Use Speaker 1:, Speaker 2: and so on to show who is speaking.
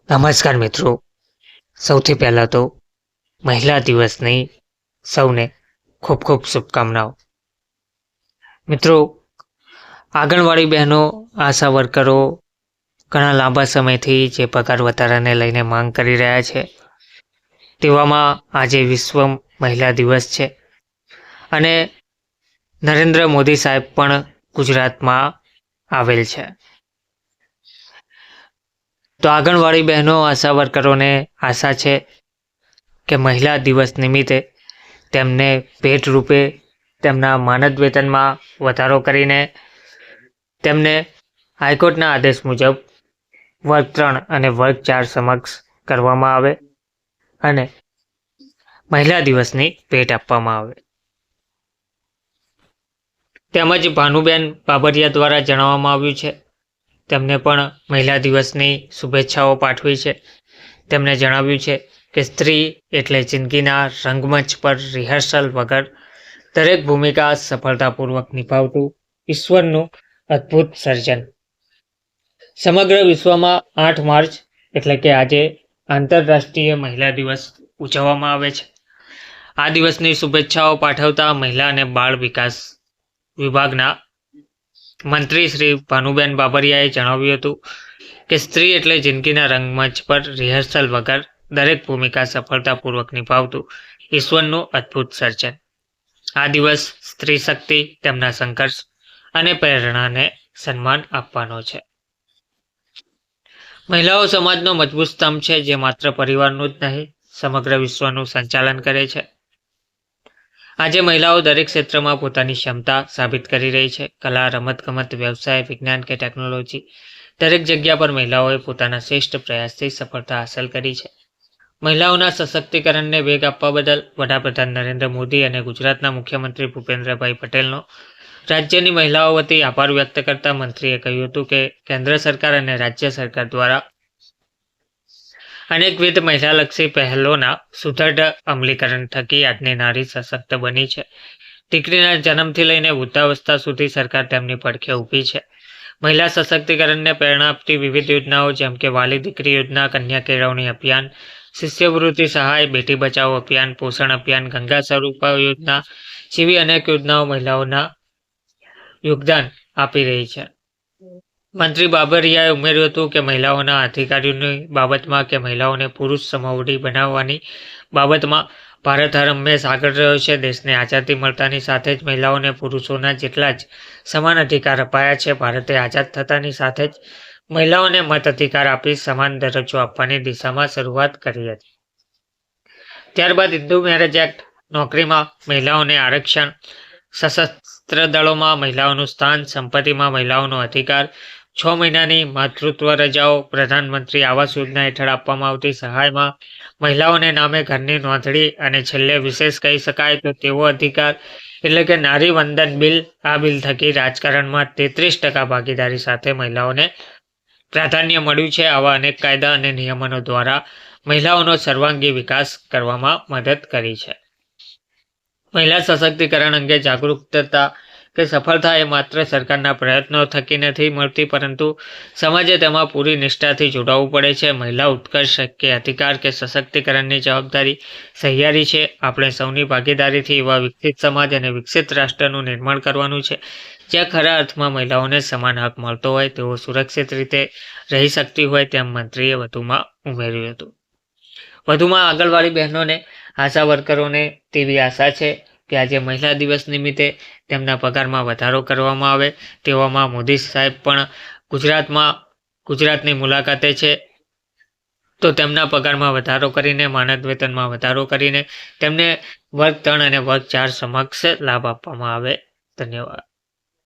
Speaker 1: નમસ્કાર મિત્રો, સૌથી પહેલાં તો મહિલા દિવસની સૌને ખૂબ ખૂબ શુભકામનાઓ. મિત્રો, આંગણવાડી બહેનો, આશા વર્કરો ઘણા લાંબા સમયથી જે પગાર વધારાને લઈને માંગ કરી રહ્યા છે, તેવામાં આજે વિશ્વ મહિલા દિવસ છે અને નરેન્દ્ર મોદી સાહેબ પણ ગુજરાતમાં આવેલ છે. તો આંગણવાડી બહેનો, આશા વર્કરોને આશા છે કે મહિલા દિવસ નિમિત્તે તેમને ભેટ રૂપે તેમના માનદ વેતનમાં વધારો કરીને તેમને હાઈકોર્ટના આદેશ મુજબ વર્ગ 3 અને વર્ગ 4 સમક્ષ કરવામાં આવે અને મહિલા દિવસની ભેટ આપવામાં આવે. તેમજ ભાનુબેન બાબરિયા દ્વારા જણાવવામાં આવ્યું છે, તેમને પણ મહિલા દિવસની શુભેચ્છાઓ પાઠવી છે. તેમણે જણાવ્યું છે કે સ્ત્રી એટલે જિંદગીના રંગમંચ પર રિહર્સલ વગર દરેક ભૂમિકા સફળતાપૂર્વક નિભાવતું ઈશ્વરનું અદ્ભુત સર્જન. સમગ્ર વિશ્વમાં 8 માર્ચ એટલે કે આજે આંતરરાષ્ટ્રીય મહિલા દિવસ ઉજવવામાં આવે છે. આ દિવસની શુભેચ્છાઓ પાઠવતા મહિલા અને બાળ વિકાસ વિભાગના મંત્રી શ્રી ભાનુબેન બાબરિયાએ જણાવ્યું હતું કે સ્ત્રી એટલે જિંદગીના રંગમંચ પર રિહર્સલ વગર દરેક ભૂમિકા સફળતાપૂર્વક નિભાવતું ઈશ્વરનું અદ્ભુત સર્જન. આ દિવસ સ્ત્રી શક્તિ, તેમના સંઘર્ષ અને પ્રેરણાને સન્માન આપવાનો છે. મહિલાઓ સમાજનો મજબૂત સ્તંભ છે, જે માત્ર પરિવારનું જ નહીં, સમગ્ર વિશ્વનું સંચાલન કરે છે. આજે મહિલાઓ દરેક ક્ષેત્રમાં પોતાની ક્ષમતા સાબિત કરી રહી છે. કલા, રમતગમત, વ્યવસાય, વિજ્ઞાન કે ટેકનોલોજી, દરેક જગ્યા પર મહિલાઓએ પોતાના શ્રેષ્ઠ પ્રયાસથી સફળતા હાંસલ કરી છે. મહિલાઓના સશક્તિકરણને વેગ આપવા બદલ વડાપ્રધાન નરેન્દ્ર મોદી અને ગુજરાતના મુખ્યમંત્રી ભૂપેન્દ્રભાઈ પટેલનો રાજ્યની મહિલાઓ વતી આભાર વ્યક્ત કરતા મંત્રીએ કહ્યું હતું કે કેન્દ્ર સરકાર અને રાજ્ય સરકાર દ્વારા અનેકવિધ મહિલાલક્ષી પહેલોના સુદૃઢ અમલીકરણ થકી આજની નારી સશક્ત બની છે. દીકરીના જન્મથી લઈને વૃદ્ધાવસ્થા સુધી સરકાર તેમની પડખે ઊભી છે. મહિલા સશક્તિકરણને પ્રેરણા આપતી વિવિધ યોજનાઓ જેમ કે વાલી દીકરી યોજના, કન્યા કેળવણી અભિયાન, શિષ્યવૃત્તિ સહાય, બેટી બચાવો અભિયાન, પોષણ અભિયાન, ગંગા સ્વરૂપા યોજના જેવી અનેક યોજનાઓ મહિલાઓના યોગદાન આપી રહી છે. મંત્રી બાબરિયાએ ઉમેર્યું હતું કે મહિલાઓના અધિકારોની બાબતમાં કે મહિલાઓને પુરુષ સમવડી બનાવવાની બાબતમાં ભારત હર હંમેશ આગળ રહ્યો છે. દેશને આઝાદી મળતાની સાથે જ મહિલાઓને પુરુષોના જેટલા જ સમાન અધિકાર અપાયા છે. ભારતે આઝાદ થતાની સાથે જ મહિલાઓને મત અધિકાર આપી સમાન દરજ્જો આપવાની દિશામાં શરૂઆત કરી હતી. ત્યારબાદ હિન્દુ મેરેજ એક્ટ, નોકરીમાં મહિલાઓને આરક્ષણ, સશસ્ત્ર દળોમાં મહિલાઓનું સ્થાન, સંપત્તિમાં મહિલાઓનો અધિકાર, 6 મહિનાની માતૃત્વ રજાઓ, પ્રધાનમંત્રી આવાસ યોજના હેઠળ આપવામાં આવતી સહાયમાં મહિલાઓને નામે ઘરની નોંધણી અને છેલ્લે વિશેષ કહી શકાય તો તેવો અધિકાર એટલે કે નારી વંદન બિલ. આ બિલ થકી રાજકારણમાં 33% ભાગીદારી સાથે મહિલાઓને પ્રાધાન્ય મળ્યું છે. આવા અનેક કાયદા અને નિયમનો દ્વારા મહિલાઓનો સર્વાંગી વિકાસ કરવામાં મદદ કરી છે. મહિલા સશક્તિકરણ અંગે જાગૃતતા કે સફળતા એ માત્ર સરકારના પ્રયત્નો થકી નથી મળતી, પરંતુ સમાજે તેમાં પૂરી નિષ્ઠાથી જોડાવવું પડે છે. મહિલા ઉત્કર્ષ કે અધિકાર કે સશક્તિકરણની જવાબદારી સહિયારી છે. આપણે સૌની ભાગીદારીથી એવા વિકસિત સમાજ અને વિકસિત રાષ્ટ્રનું નિર્માણ કરવાનું છે, જ્યાં ખરા અર્થમાં મહિલાઓને સમાન હક મળતો હોય, તેઓ સુરક્ષિત રીતે રહી શકતી હોય, તેમ મંત્રીએ વધુમાં ઉમેર્યું હતું. વધુમાં આંગણવાડી બહેનોને, આશા વર્કરોને તેવી આશા છે કે આજે મહિલા દિવસ નિમિત્તે તેમના પગારમાં વધારો કરવામાં આવે. તેવામાં મોદી સાહેબ પણ ગુજરાતની મુલાકાતે છે, તો તેમના પગારમાં વધારો કરીને, માનદ વેતનમાં વધારો કરીને તેમને વર્ગ 3 અને વર્ગ 4 સમક્ષ લાભ આપવામાં આવે. ધન્યવાદ.